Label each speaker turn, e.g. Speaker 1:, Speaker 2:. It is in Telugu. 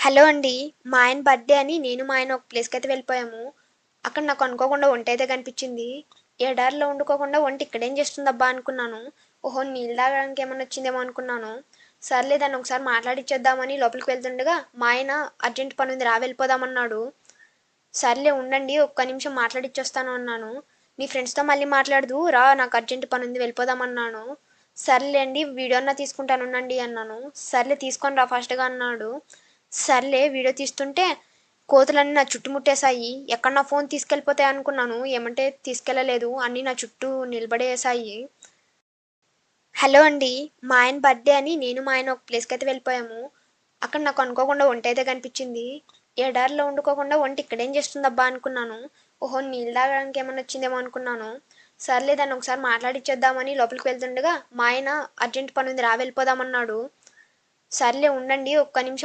Speaker 1: హలో అండి. మా ఆయన బర్త్‌డే అని నేను మా ఆయన ఒక ప్లేస్‌కైతే వెళ్ళిపోయాము. అక్కడ నాకు అనుకోకుండా ఒంటయితే కనిపించింది. ఎడారిలో వండుకోకుండా వంట ఇక్కడేం చేస్తుందబ్బా అనుకున్నాను. ఓహో! నీళ్ళు తాగడానికి ఏమన్నా వచ్చిందేమో అనుకున్నాను. సర్లే దాన్ని ఒకసారి మాట్లాడిచ్చేద్దామని లోపలికి వెళ్తుండగా మా ఆయన అర్జెంట్ పనుంది రా వెళ్ళిపోదామన్నాడు. సర్లే ఉండండి ఒక్క నిమిషం మాట్లాడిచ్చొస్తాను అన్నాను. నీ ఫ్రెండ్స్‌తో మళ్ళీ మాట్లాడదువు రా నాకు అర్జెంట్ పనుంది వెళ్ళిపోదామన్నాను. సర్లే అండి వీడియో అన్నా తీసుకుంటాను ఉండండి అన్నాను. సర్లే తీసుకొని రా ఫాస్ట్‌గా అన్నాడు. సర్లే వీడియో తీస్తుంటే కోతులన్నీ నా చుట్టుముట్టేశాయి. ఎక్కడ నా ఫోన్ తీసుకెళ్ళిపోతాయి అనుకున్నాను. ఏమంటే తీసుకెళ్ళలేదు. అన్నీ నా చుట్టూ నిలబడేశాయి. హలో అండి. మా ఆయన బర్త్‌డే అని నేను మా ఆయన ఒక ప్లేస్‌కైతే వెళ్ళిపోయాము. అక్కడ నాకు అనుకోకుండా ఒంటయితే కనిపించింది. ఎడారిలో వండుకోకుండా వంట ఇక్కడేం చేస్తుందబ్బా అనుకున్నాను. ఓహో! నీళ్ళు తాగడానికి ఏమన్నా వచ్చిందేమో అనుకున్నాను. సర్లే దాన్ని ఒకసారి మాట్లాడిచ్చేద్దామని లోపలికి వెళ్తుండగా మా ఆయన అర్జెంట్ పనుంది రా వెళ్ళిపోదామన్నాడు. సర్లే ఉండండి ఒక్క నిమిషం